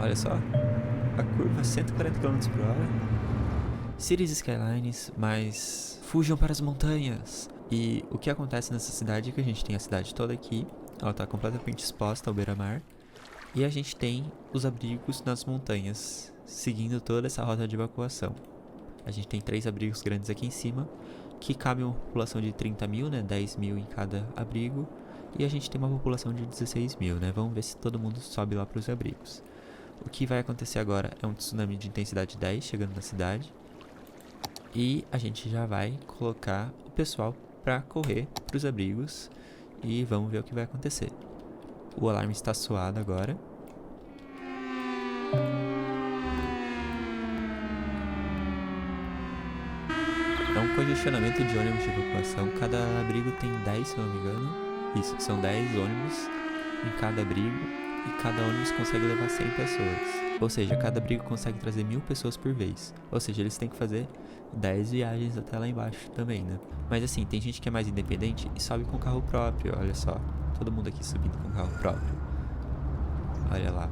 Olha só, a curva 140 km por hora. Cities Skylines, mas fujam para as montanhas. E o que acontece nessa cidade é que a gente tem a cidade toda aqui. Ela está completamente exposta ao beira-mar. E a gente tem os abrigos nas montanhas, seguindo toda essa rota de evacuação. A gente tem 3 abrigos grandes aqui em cima, que cabe uma população de 30 mil, né? 10 mil em cada abrigo. E a gente tem uma população de 16 mil, né? Vamos ver se todo mundo sobe lá para os abrigos. O que vai acontecer agora é um tsunami de intensidade 10 chegando na cidade. E a gente já vai colocar o pessoal para correr para os abrigos. E vamos ver o que vai acontecer. O alarme está soado agora. É um congestionamento de ônibus de evacuação. Cada abrigo tem 10, se eu não me engano. Isso, são 10 ônibus em cada abrigo. E cada ônibus consegue levar 100 pessoas. Ou seja, cada abrigo consegue trazer 1000 pessoas por vez. Ou seja, eles têm que fazer 10 viagens até lá embaixo também, né? Mas assim, tem gente que é mais independente e sobe com carro próprio, olha só. Todo mundo aqui subindo com carro próprio. Olha lá.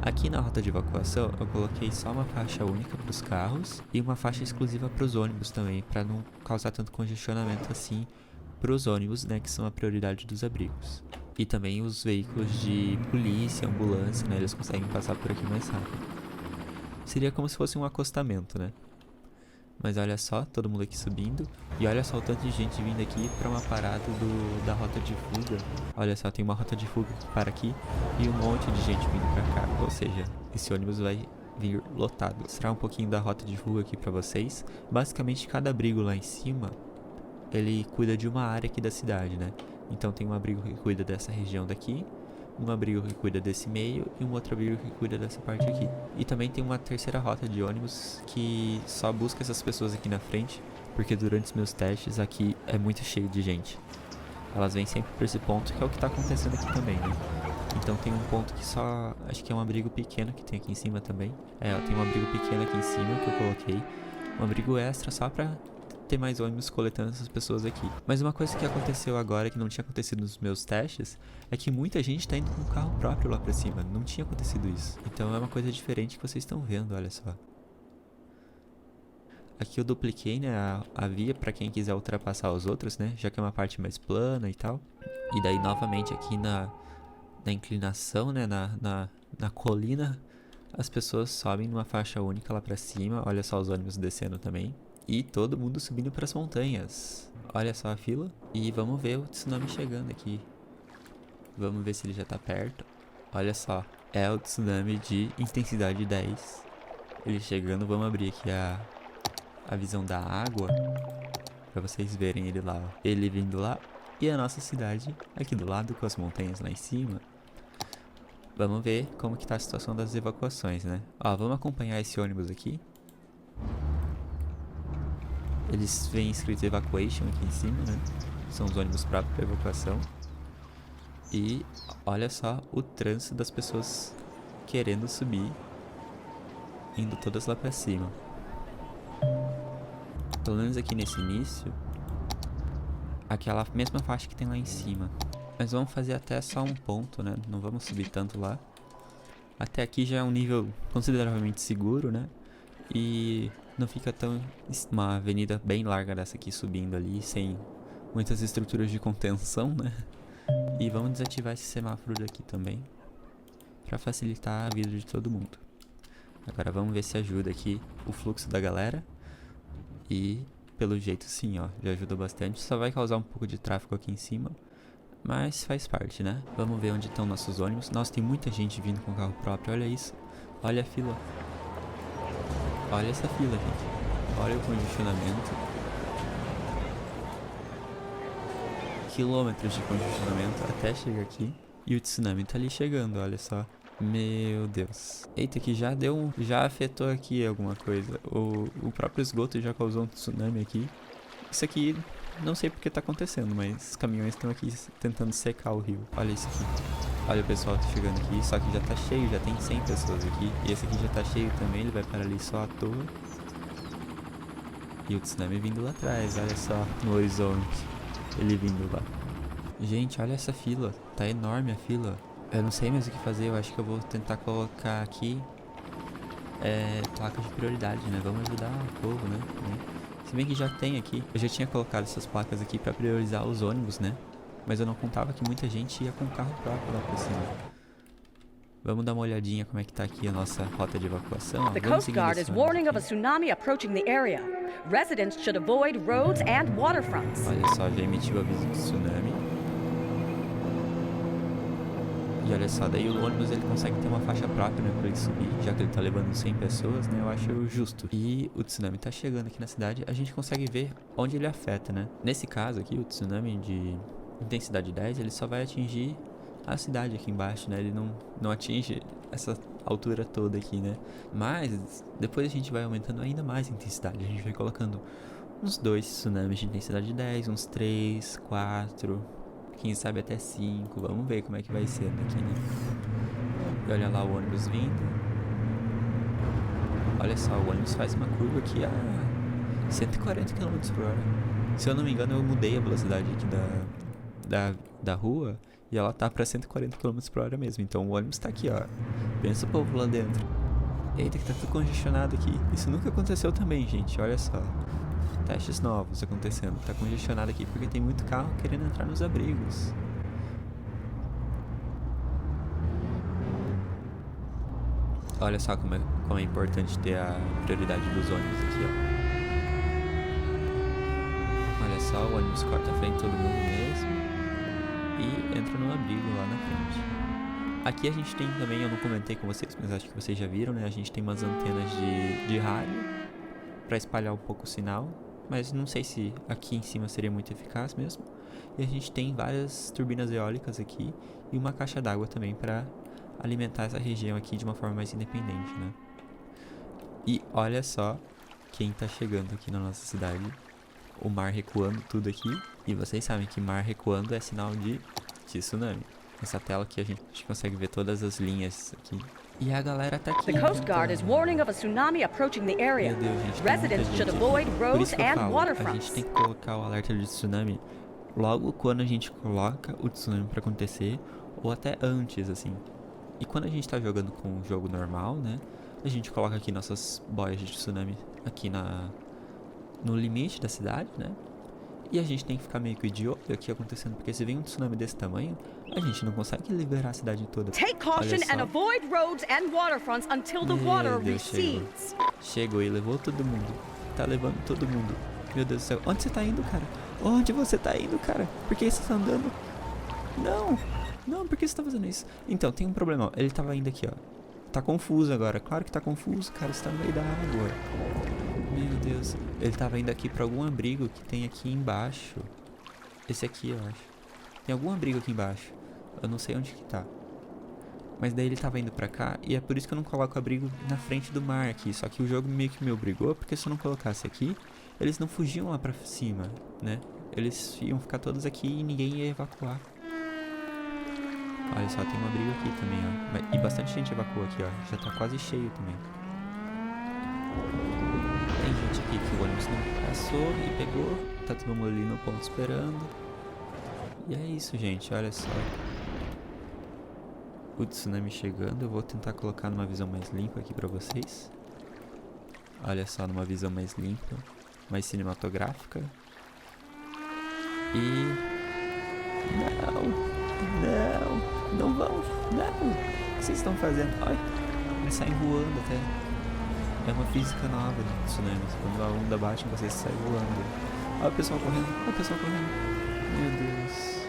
Aqui na rota de evacuação eu coloquei só uma faixa única para os carros e uma faixa exclusiva para os ônibus também, para não causar tanto congestionamento assim para os ônibus, né, que são a prioridade dos abrigos. E também os veículos de polícia, ambulância, né, eles conseguem passar por aqui mais rápido. Seria como se fosse um acostamento, né? Mas olha só, todo mundo aqui subindo. E olha só o tanto de gente vindo aqui para uma parada da rota de fuga. Olha só, tem uma rota de fuga que para aqui e um monte de gente vindo para cá. Ou seja, esse ônibus vai vir lotado. Vou mostrar um pouquinho da rota de fuga aqui para vocês. Basicamente, cada abrigo lá em cima, ele cuida de uma área aqui da cidade, né? Então tem um abrigo que cuida dessa região daqui, um abrigo que cuida desse meio e um outro abrigo que cuida dessa parte aqui. E também tem uma terceira rota de ônibus que só busca essas pessoas aqui na frente, porque durante os meus testes aqui é muito cheio de gente. Elas vêm sempre para esse ponto, que é o que está acontecendo aqui também, né? Então tem um ponto que só, acho que é um abrigo pequeno que tem aqui em cima também. Tem um abrigo pequeno aqui em cima que eu coloquei, um abrigo extra só pra ter mais ônibus coletando essas pessoas aqui. Mas uma coisa que aconteceu agora, que não tinha acontecido nos meus testes, é que muita gente tá indo com o carro próprio lá pra cima. Não tinha acontecido isso. Então é uma coisa diferente que vocês estão vendo, olha só. Aqui eu dupliquei, né, a via pra quem quiser ultrapassar os outros, né, já que é uma parte mais plana e tal. E daí novamente aqui na inclinação, né, na colina, as pessoas sobem numa faixa única lá pra cima. Olha só os ônibus descendo também. E todo mundo subindo para as montanhas. Olha só a fila. E vamos ver o tsunami chegando aqui. Vamos ver se ele já tá perto. Olha só. É o tsunami de intensidade 10. Ele chegando. Vamos abrir aqui a visão da água. Para vocês verem ele lá. Ó. Ele vindo lá. E a nossa cidade aqui do lado com as montanhas lá em cima. Vamos ver como que tá a situação das evacuações, né? Ó, vamos acompanhar esse ônibus aqui. Eles vêm escrito Evacuation aqui em cima, né? São os ônibus próprios para evacuação. E olha só o trânsito das pessoas querendo subir, indo todas lá para cima. Pelo menos aqui nesse início, aquela mesma faixa que tem lá em cima. Mas vamos fazer até só um ponto, né? Não vamos subir tanto lá. Até aqui já é um nível consideravelmente seguro, né? E não fica tão... uma avenida bem larga dessa aqui subindo ali, sem muitas estruturas de contenção, né? E vamos desativar esse semáforo daqui também, para facilitar a vida de todo mundo. Agora vamos ver se ajuda aqui o fluxo da galera. E pelo jeito sim, ó, já ajuda bastante. Só vai causar um pouco de tráfego aqui em cima, mas faz parte, né? Vamos ver onde estão nossos ônibus. Nossa, tem muita gente vindo com carro próprio, olha isso. Olha a fila. Olha essa fila, gente. Olha o congestionamento. Quilômetros de congestionamento até chegar aqui. E o tsunami tá ali chegando, olha só. Meu Deus. Eita, que já afetou aqui alguma coisa. O próprio esgoto já causou um tsunami aqui. Isso aqui, não sei porque tá acontecendo, mas os caminhões estão aqui tentando secar o rio. Olha isso aqui. Olha o pessoal tá chegando aqui, só que já tá cheio, já tem 100 pessoas aqui. E esse aqui já tá cheio também, ele vai parar ali só à toa. E o tsunami vindo lá atrás, olha só, no horizonte. Ele vindo lá. Gente, olha essa fila, tá enorme a fila. Eu não sei mais o que fazer, eu acho que eu vou tentar colocar aqui placas de prioridade, né? Vamos ajudar o povo, né? Se bem que já tem aqui, eu já tinha colocado essas placas aqui pra priorizar os ônibus, né? Mas eu não contava que muita gente ia com carro próprio lá pra cima. Vamos dar uma olhadinha como é que tá aqui a nossa rota de evacuação. The Vamos Coast seguindo Guard esse is ônibus warning of a aqui. tsunami approaching the area. Residents should avoid roads and waterfronts. Olha só, já emitiu o aviso de tsunami. E olha só, daí o ônibus ele consegue ter uma faixa própria, né, pra ele subir, já que ele tá levando 100 pessoas, né, eu acho justo. E o tsunami tá chegando aqui na cidade, a gente consegue ver onde ele afeta, né. Nesse caso aqui, o tsunami de intensidade 10, ele só vai atingir a cidade aqui embaixo, né, ele não atinge essa altura toda aqui, né. Mas depois a gente vai aumentando ainda mais a intensidade, a gente vai colocando uns 2 tsunamis de intensidade 10, uns 3, 4... quem sabe até 5, vamos ver como é que vai ser daqui, né? E olha lá o ônibus vindo. Olha só, o ônibus faz uma curva aqui a 140 km por hora. Se eu não me engano, eu mudei a velocidade aqui da rua e ela tá pra 140 km por hora mesmo. Então o ônibus tá aqui, ó. Pensa o povo lá dentro. Eita, que tá tudo congestionado aqui. Isso nunca aconteceu também, gente, olha só. Testes novos acontecendo. Tá congestionado aqui porque tem muito carro querendo entrar nos abrigos. Olha só como é importante ter a prioridade dos ônibus aqui, ó. Olha só, o ônibus corta a frente de todo mundo mesmo e entra no abrigo lá na frente. Aqui a gente tem também, eu não comentei com vocês, mas acho que vocês já viram, né? A gente tem umas antenas de rádio para espalhar um pouco o sinal. Mas não sei se aqui em cima seria muito eficaz mesmo. E a gente tem várias turbinas eólicas aqui e uma caixa d'água também para alimentar essa região aqui de uma forma mais independente, né? E olha só quem tá chegando aqui na nossa cidade. O mar recuando tudo aqui. E vocês sabem que mar recuando é sinal de tsunami. Nessa tela aqui a gente consegue ver todas as linhas aqui. E a galera tá aqui. The Coast Guard is warning of a tsunami approaching the area. Meu Deus, gente, Residents should avoid Por roads isso que eu and falo, a waterfronts. gente tem que colocar o alerta de tsunami logo quando a gente coloca o tsunami pra acontecer, ou até antes, assim. E quando a gente tá jogando com um jogo normal, né, a gente coloca aqui nossas boias de tsunami aqui no limite da cidade, né. E a gente tem que ficar meio que de olho aqui acontecendo, porque se vem um tsunami desse tamanho, a gente não consegue liberar a cidade toda. Take caution and avoid roads and waterfronts until the water recedes. Chegou e levou todo mundo. Tá levando todo mundo. Meu Deus do céu. Onde você tá indo, cara? Onde você tá indo, cara? Por que você tá andando? Não, por que você tá fazendo isso? Então, tem um problema, ó. Ele tava indo aqui, ó. Tá confuso agora. Claro que tá confuso, cara. Você tá no meio da água. Meu Deus. Ele tava indo aqui pra algum abrigo que tem aqui embaixo. Esse aqui, eu acho. Tem algum abrigo aqui embaixo. Eu não sei onde que tá. Mas daí ele tava indo pra cá. E é por isso que eu não coloco abrigo na frente do mar aqui. Só que o jogo meio que me obrigou. Porque se eu não colocasse aqui, eles não fugiam lá pra cima, né? Eles iam ficar todos aqui e ninguém ia evacuar. Olha só, tem um abrigo aqui também, ó. E bastante gente evacuou aqui, ó. Já tá quase cheio também. Tem gente aqui que o ônibus não passou e pegou. Tá todo mundo ali no ponto esperando. E é isso, gente. Olha só. O tsunami chegando. Eu vou tentar colocar numa visão mais limpa aqui pra vocês. Olha só, numa visão mais limpa. Mais cinematográfica. E... Não vão. Não. O que vocês estão fazendo? Ai, eles saem voando até. É uma física nova de tsunamis. Quando a onda bate, vocês saem voando. Olha o pessoal correndo. Meu Deus.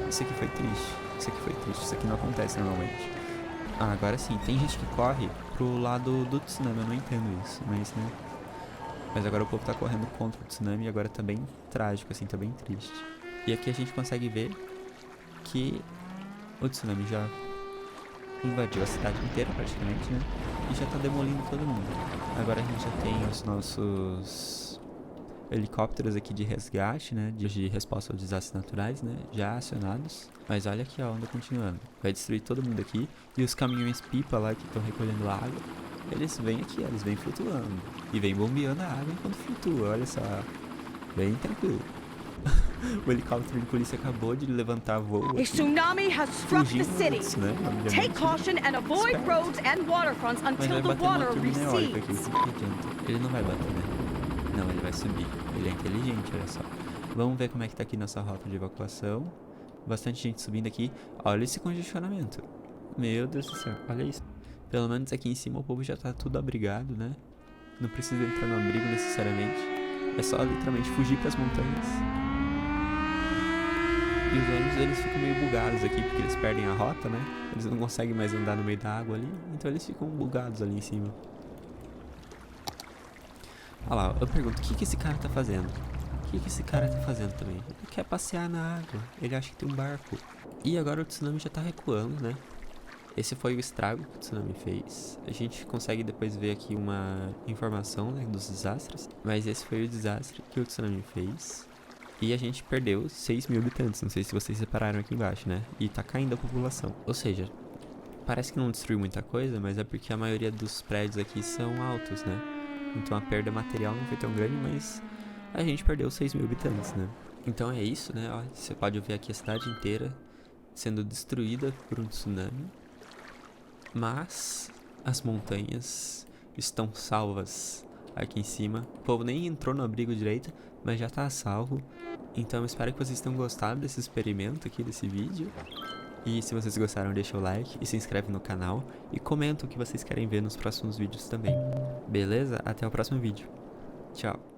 Isso aqui foi triste. Isso aqui não acontece normalmente. Ah, agora sim. Tem gente que corre pro lado do tsunami. Eu não entendo isso, mas né. Mas agora o povo tá correndo contra o tsunami e agora tá bem trágico, assim, tá bem triste. E aqui a gente consegue ver que o tsunami já invadiu a cidade inteira praticamente, né? E já tá demolindo todo mundo. Agora a gente já tem os nossos helicópteros aqui de resgate, né? De resposta aos desastres naturais, né? Já acionados. Mas olha aqui a onda continuando. Vai destruir todo mundo aqui. E os caminhões pipa lá que estão recolhendo água, eles vêm aqui, eles vêm flutuando. E vêm bombeando a água enquanto flutua, olha só. Bem tranquilo. O helicóptero de polícia acabou de levantar voo. A tsunami has struck the city. Tsunami, Take caution and avoid roads and waterfronts Mas until vai the bater numa water turbina eólica recedes. aqui, o que adianta? Ele não vai bater, né? Não, ele vai subir. Ele é inteligente, olha só. Vamos ver como é que tá aqui nossa rota de evacuação. Bastante gente subindo aqui. Olha esse congestionamento. Meu Deus do céu, olha isso. Pelo menos aqui em cima o povo já tá tudo abrigado, né? Não precisa entrar no abrigo necessariamente. É só literalmente fugir pras montanhas. E os ônibus, eles ficam meio bugados aqui, porque eles perdem a rota, né? Eles não conseguem mais andar no meio da água ali, então eles ficam bugados ali em cima. Olha lá, eu pergunto, o que esse cara tá fazendo? O que esse cara tá fazendo também? Ele quer passear na água, ele acha que tem um barco. E agora o tsunami já tá recuando, né? Esse foi o estrago que o tsunami fez. A gente consegue depois ver aqui uma informação, né, dos desastres. Mas esse foi o desastre que o tsunami fez. E a gente perdeu 6.000 habitantes. Não sei se vocês separaram aqui embaixo, né? E tá caindo a população. Ou seja, parece que não destruiu muita coisa, mas é porque a maioria dos prédios aqui são altos, né? Então a perda material não foi tão grande, mas a gente perdeu 6.000 habitantes, né? Então é isso, né? Ó, você pode ver aqui a cidade inteira sendo destruída por um tsunami. Mas as montanhas estão salvas aqui em cima. O povo nem entrou no abrigo direito, mas já tá a salvo. Então eu espero que vocês tenham gostado desse experimento aqui, desse vídeo. E se vocês gostaram, deixa o like e se inscreve no canal. E comenta o que vocês querem ver nos próximos vídeos também. Beleza? Até o próximo vídeo. Tchau.